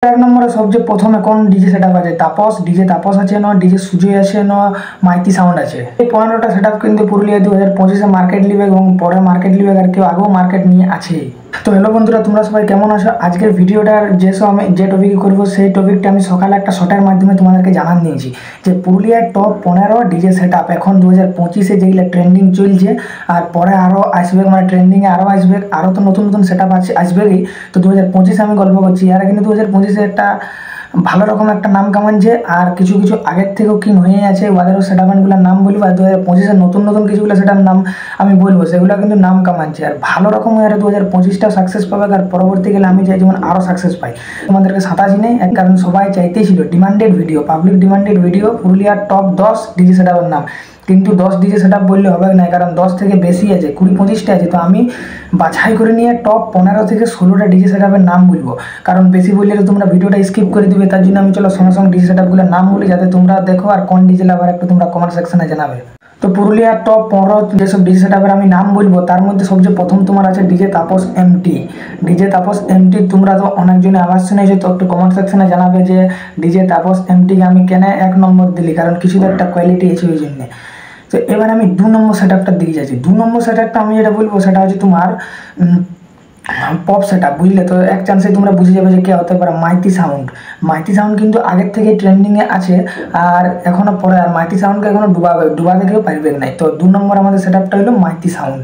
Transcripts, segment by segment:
এক নম্বরে সবচেয়ে প্রথমে কোন ডিজে সেটআপ আছে? তাপস ডিজে, তাপস আছে না, ডিজে সুজয় আছে না, মাইতি সাউন্ড আছে। এই 15টা সেটআপ কিন্তু পুরুলিয়া 2025-এ মার্কেট লিবে এবং পরে মার্কেট লিবে, আর কেউ আগেও মার্কেট নিয়ে আছে। তো হ্যালো বন্ধুরা, তোমরা সবাই কেমন আছো? আজকের ভিডিওটার আমি যে টপিকে করবো সেই টপিকটা আমি সকালে একটা শর্টের মাধ্যমে তোমাদেরকে জানান দিয়েছি যে পুরুলিয়ার টপ 15 ডিজে সেটআপ এখন 2025-এ যেগুলো ট্রেন্ডিং চলছে, আর পরে আরও আসবে, মানে ট্রেন্ডিংয়ে আরও আসবে, আরও তো নতুন নতুন সেটআপ আসবেই। তো 2025-এ আমি গল্প করছি, আর কিন্তু 2025-এ একটা ভালো রকম একটা নাম কামাচ্ছে, আর কিছু কিছু আগের থেকেও কিং হয়ে আছে। ওদেরও সেটআপগুলোর নাম বলবো, আর 2025-এর নতুন নতুন কিছুগুলো সেটার নাম আমি বলবো, সেগুলো কিন্তু নাম কামাচ্ছে আর ভালো রকম। আর 2025-টাও সাকসেস পাবে, আর পরবর্তীকালে আমি চাই যেমন আরও সাকসেস পাই। তোমাদেরকে সাতাশি নেই, কারণ সবাই চাইতেই ছিল demanded video, public demanded video, পুরুলিয়ার টপ 10 ডিজি সেটআপের নাম। কিন্তু 10 ডিজে সেটআপ বললে হবে না, কারণ 10 থেকে বেশি আছে, 20-25টা আছে। তো আমি বাছাই করে নিয়ে টপ 15 থেকে 16টা ডিজে সেটআপের নাম বলবো, কারণ বেশি বললে তো তোমরা ভিডিওটা স্কিপ করে দিবে। তার জন্য আমি চলো সঙ্গে সঙ্গে ডিজে সেটআপগুলোর নাম বলি, যাতে তোমরা দেখো আর কোন ডিজে লাভার একটু তোমরা কমেন্ট সেকশনে জানাবে। তো পুরুলিয়ার টপ 15 যেসব ডিজে সেটআপের আমি নাম বলবো, তার মধ্যে সবচেয়ে প্রথম তোমার আছে DJ Tapas MT. DJ Tapas MT তোমরা তো অনেকজনে আওয়াজ শুনেছো, তো একটু কমেন্ট সেকশনে জানাবে যে ডিজে তাপস এমটিকে আমি কেন 1 নম্বর দিলি, কারণ কিছু তো একটা কোয়ালিটি আছে ওই জন্যে। তো এবার আমি 2 নম্বর সেটআপটার দিকে যাচ্ছি। 2 নম্বর সেটআপটা আমি যেটা বলবো সেটা হচ্ছে তোমার পপ সেটআপ, বুঝলে? তো এক চান্সে তোমরা বুঝে যাবে যে কে হতে পারে। মাইতি সাউন্ড। মাইতি সাউন্ড কিন্তু আগের থেকে ট্রেন্ডিংয়ে আছে, আর এখনও পরে, আর মাইতি সাউন্ডকে এখনও ডুবাতে কেউ পারবে নাই। তো 2 নম্বর আমাদের সেটআপটা হলো মাইতি সাউন্ড।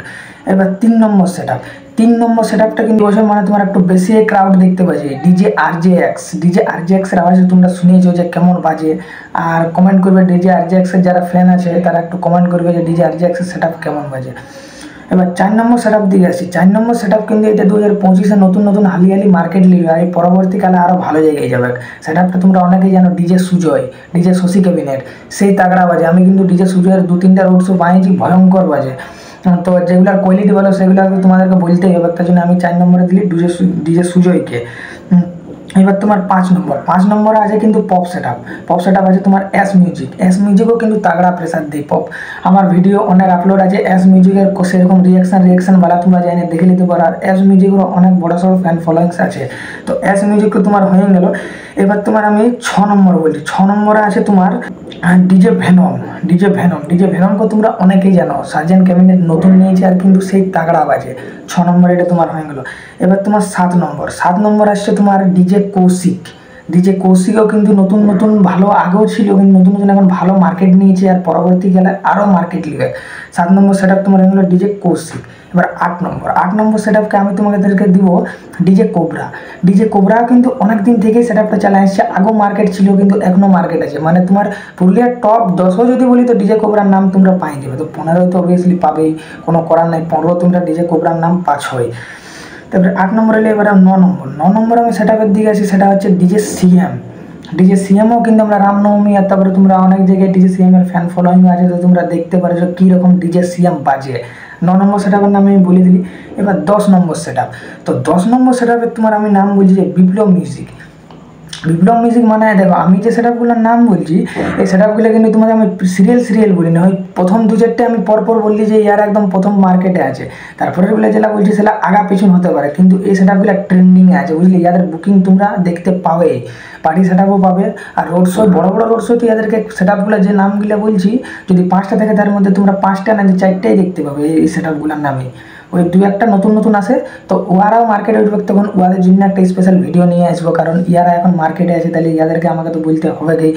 এবার 3 নম্বর সেটআপ। 3 নম্বর সেটআপটা কিন্তু বছর মানে তোমার একটু বেশি ক্রাউড দেখতে পাচ্ছি, ডিজে আরজেএক্স। ডিজে আরজেএক্সের আওয়াজ তোমরা শুনিয়েছো যে কেমন বাজে, আর কমেন্ট করবে ডিজে আরজেএক্সের যারা ফ্যান আছে তারা একটু কমেন্ট করবে যে ডিজে আরজেএক্সের সেটআপ কেমন বাজে। এবার 4 নম্বর সেটআপ দিকে আসি। 4 নম্বর সেটআপ কিন্তু এটা 2025-এ নতুন নতুন হালিয়ালি মার্কেট লিবে, আর এই পরবর্তীকালে আরও ভালো জায়গায় যাবে। সেটআপটা তোমরা অনেকেই জানো, DJ Sujoy, DJ Shashi cabinet, সেই তাগড়া বাজে। আমি কিন্তু ডিজে সুজয়ের 2-3টা রোড শো বানিয়েছি, ভয়ঙ্কর বাজে। তো যেগুলোর কোয়ালিটি ভালো সেগুলো তোমাদেরকে বলতেই হবে, তার জন্য আমি 4 নম্বরে দিলি ডিজে সুজয়কে। এবার তোমার 5 নম্বর। 5 নম্বরে আছে কিন্তু পপ সেটআপ। পপ সেটআপ আছে তোমার এস মিউজিক। এস মিউজিকও কিন্তু তাগড়া প্রেসার দেয় পপ। আমার ভিডিও অনেক আপলোড আছে এস মিউজিকের, সেরকম রিয়াকশন বালা তোমরা জানি দেখে নিতে পারো, আর এস মিউজিকেরও অনেক বড় সড়ো ফ্যান ফলোয়িংস আছে। তো এস মিউজিকও তোমার হয়ে গেল। এবার তোমার আমি 6 নম্বর বলছি। 6 নম্বরে আছে তোমার DJ Venom. DJ Venom. DJ ভেনমকে তোমরা অনেকেই জানো, সার্জেন্ট ক্যাবিনেট নতুন নিয়েছে, আর কিন্তু সেই তাগড়া বাজে। 6 নম্বর এটা তোমার হয়ে গেল। এবার তোমার 7 নম্বর। 7 নম্বর আসছে তোমার ডিজে কৌশিক। ডিজে কৌশিকও কিন্তু নতুন নতুন ভালো, আগেও ছিল কিন্তু নতুন নতুন এখন ভালো মার্কেট নিয়েছে, আর পরবর্তীকালে আরও মার্কেট নেবে। 7 নম্বর সেটআপ তোমার হয়ে গেলো ডিজে কৌশিক। এবার 8 নম্বর। 8 নম্বর সেটআপকে আমি তোমাদেরকে দিব ডিজে কোবরা। ডিজে কোবরা কিন্তু অনেক দিন থেকেই সেটআপটা চালা আসছে, আগেও মার্কেট ছিল কিন্তু এখনও মার্কেট আছে। মানে তোমার পুরুলিয়ার টপ 10ও যদি বলি তো ডিজে কোবরার নাম তোমরা পাই যাবে। তো 15 তো অবভিয়াসলি পাবেই, কোনো করার নাই। 15 তোমরা ডিজে কোবরার নাম পাচ্ছই। তারপরে 8 নম্বর এলে এবার 9 নম্বর। 9 নম্বর আমি সেটআপের দিকে আছি, সেটা হচ্ছে ডিজে সিএম। ডিজে সিএমও কিন্তু আমরা রামনবমী, আর তারপরে তোমরা অনেক জায়গায় ডিজে সিএম এর ফ্যান ফলোয়িং আছে, তো তোমরা দেখতে পারো যে কীরকম ডিজে সিএম বাজে। 9 নম্বর সেটআপের নাম আমি বলে দিলি। এবার 10 নম্বর সেটআপ। তো 10 নম্বর সেটআপের তোমার আমি নাম বলছি যে বিপ্লব মিউজিক। বিপ্লব মিউজিক মানে দেখো, আমি যে সেটআপগুলোর নাম বলছি এই সেটআপগুলো কিন্তু তোমাকে আমি সিরিয়াল বলি না, ওই প্রথম 2-4টে আমি পরপর বললি যে ইয়ার একদম প্রথম মার্কেটে আছে, তারপরেরগুলো যেটা বলছি সেটা আগা পেছন হতে পারে, কিন্তু এই সেটআপগুলো ট্রেন্ডিংয়ে আছে, বুঝলি? ইয়াদের বুকিং তোমরা দেখতে পাবে, পার্টি সেটআপও পাবে, আর রোড শো, বড় বড় রোড শোতে ইয়াদেরকে সেটআপগুলো যে নামগুলো বলছি, যদি 5টা থাকে তার মধ্যে তোমরা 5টা না 4টাই দেখতে পাবে এই সেটআপগুলোর নামে। ওই 2-1টা নতুন নতুন আসে, তো ওরাও মার্কেটে উঠবে, তখন ওদের জন্য একটা স্পেশাল ভিডিও নিয়ে আসবো, কারণ ইয়ারা এখন মার্কেটে আছে, তাহলে ইয়াদেরকে আমাকে তো বলতে হবে কি।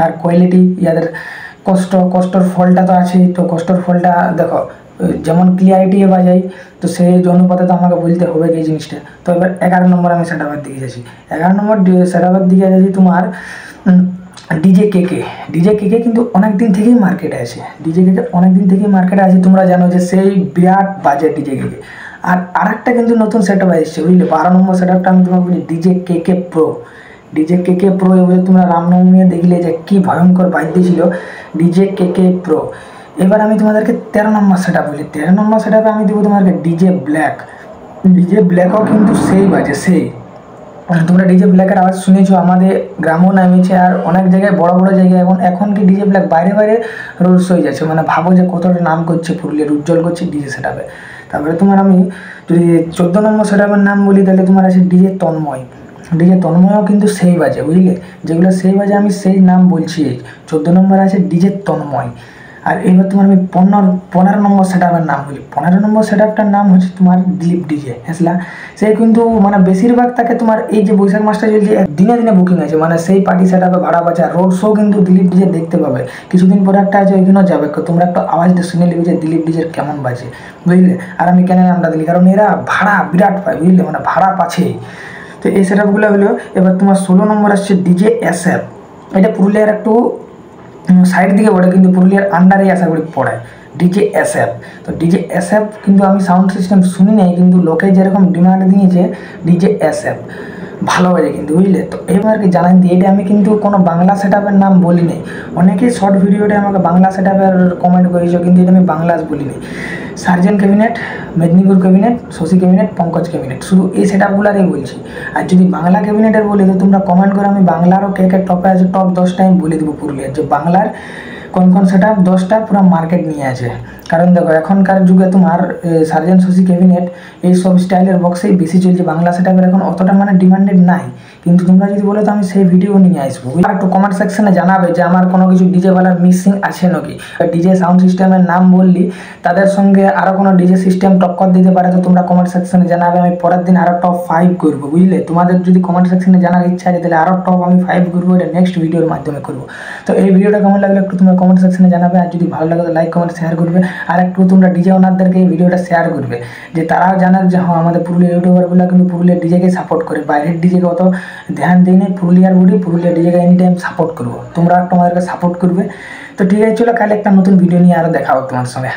আর কোয়ালিটি, ইয়াদের কষ্টর ফলটা তো আছেই। তো কষ্টর ফলটা দেখো, যেমন ক্লিয়ারিটি বাজাই, তো সেই অনুপাতে তো আমাকে বলতে হবে এই জিনিসটা। তো এবার 11 নম্বর আমি সেটআপের দিকে যাচ্ছি। 11 নম্বর সেটআপের দিকে যাচ্ছি তোমার ডিজে কেকে। ডিজে কেকে কিন্তু অনেক দিন থেকেই মার্কেটে আছে। ডিজে কেকে অনেক দিন থেকেই মার্কেটে আছে, তোমরা জানো যে সেই বিরাট বাজে ডিজে কেকে। আর আরেকটা কিন্তু নতুন সেটআপ আসছে, বুঝলে? 12 নম্বর সেটআপটা আমি তোমাকে বলি ডিজে কেকে প্রো। ডিজে কেকে প্রো এবার তোমরা রামনবমী দেখলে যে কী ভয়ঙ্কর বাজতে ছিল ডিজে কেকে প্রো। এবার আমি তোমাদেরকে 13 নম্বর সেটআপ বলি। 13 নম্বর সেটআপে আমি দেবো তোমাদেরকে ডিজে ব্ল্যাক। ডিজে ব্ল্যাকও কিন্তু সেই বাজে, সেই। তোমরা ডিজে ব্ল্যাকের আওয়াজ শুনেছো, আমাদের গ্রামও নামিয়েছে, আর অনেক জায়গায় বড় বড় জায়গায় এখন কি ডিজে ব্ল্যাক বাইরে রোড শো হয়ে যাচ্ছে। মানে ভাবো যে কতটা নাম করছে, পুরুলিয়ার উজ্জ্বল করছে ডিজে সেটআপে। তারপরে তোমার আমি যদি 14 নম্বর সেটআপের নাম বলি, তাহলে তোমার আছে ডিজে তন্ময়। ডিজে তন্ময়ও কিন্তু সেই বাজে, বুঝলে, যেগুলো সেই বাজে আমি সেই নাম বলছি। 14 নম্বরে আছে ডিজে তন্ময়। আর এবার তোমার আমি 15 নম্বর সেট আপের নাম বলি। 15 নম্বর সেট আপটার নাম হচ্ছে তোমার দিলীপ ডিজে হেসলা। সে কিন্তু মানে বেশিরভাগ তাকে তোমার এই যে বৈশাখ মাসটা চলছে দিনে দিনে বুকিং আছে, মানে সেই পার্টি সেট আপে ভাড়া পাচ্ছে। রোড শো কিন্তু দিলীপ ডিজে দেখতে পাবে। কিছুদিন পরে একটা আছে, ওইখানেও যাবে, তোমরা একটু আওয়াজটা শুনে নিবে যে দিলীপ ডিজের কেমন বাজে, বুঝলে। আর আমি কেন নামটা দিলি, কারণ এরা ভাড়া বিরাট পায়, বুঝলে, মানে ভাড়া পাচ্ছেই। তো এই সেট আপগুলো হলো। এবার তোমার 16 নম্বর আসছে ডিজে এসএফ। এটা পুরুলিয়ার একটু সাইড দিকে পড়ে, কিন্তু পুরুলিয়ার আন্ডারে আশা করি পড়ে ডিজে এসএফ। তো ডিজে এসএফ কিন্তু আমি সাউন্ড সিস্টেম শুনি নাই, কিন্তু লোকে যেরকম ডিমান্ড দিয়েছে ডিজে এসএফ ভালো বাজে কিন্তু, বুঝলে। তো এবার কি জানান দিই, এটা আমি কিন্তু কোনো বাংলা সেট আপের নাম বলিনি। অনেকেই শর্ট ভিডিওতে আমাকে বাংলা সেট আপের কমেন্ট করেছো, কিন্তু এটা আমি বাংলা বলিনি। সার্জেন cabinet, Medinipur cabinet, Shashi cabinet, Pankaj cabinet, শুধু এই সেট আপগুলারই বলছি। আর যদি বাংলা ক্যাবিনেটের বলি তো তোমরা কমেন্ট করে, আমি বাংলারও কে কে টপে আছে, টপ 10টা আমি বলে দেবো পুরুলিয়ার, যে বাংলার কোন কোন সেট আপ 10টা পুরো মার্কেট নিয়ে আছে। কারণ দেখো এখনকার যুগে তোমার সার্জেন, শশী ক্যাবিনেট এইসব স্টাইলের বক্সেই বেশি চলছে। বাংলা সেট আপের এখন অতটা মানে ডিমান্ডেড নাই, কিন্তু তোমরা যদি বলো তো আমি সেই ভিডিও নিয়ে আসবো। আর একটু কমেন্ট সেকশনে জানাবে যে আমার কোনো কিছু ডিজেওয়ালার মিসিং আছে নাকি। ডিজে সাউন্ড সিস্টেমের নাম বললি, তাদের সঙ্গে আরও কোনো ডিজে সিস্টেম টক্কর দিতে পারে, তো তোমরা কমেন্ট সেকশনে জানাবে। আমি পরের দিন আরও টপ 5 করবো, বুঝলে। তোমাদের যদি কমেন্ট সেকশনে জানার ইচ্ছা আছে তাহলে আরও টপ আমি 5 করবো, এটা নেক্সট ভিডিওর মাধ্যমে করবো। তো এই ভিডিওটা কেমন লাগলে একটু তোমরা কমেন্ট সেকশনে জানাবে। আর যদি ভালো লাগে তো লাইক কমেন্ট শেয়ার করবে। আর একটু তোমরা ডিজে ওনারদেরকে এই ভিডিওটা শেয়ার করবে, যে তারাও জানাক যে হ্যাঁ আমাদের পুরুলিয়া ইউটিউবারগুলো কিন্তু পুরুলিয়ার ডিজেকে সাপোর্ট করে, বাইরের ডিজেকে অত ধ্যান দিই নেই। পুরুলিয়ার বডি, পুরুলিয়া ডিজেকে এনি টাইম সাপোর্ট করবো, তোমরা একটু আমাদেরকে সাপোর্ট করবে। তো ঠিক আছে, চলো কালে একটা নতুন ভিডিও নিয়ে আরও দেখা হোক তোমার সঙ্গে।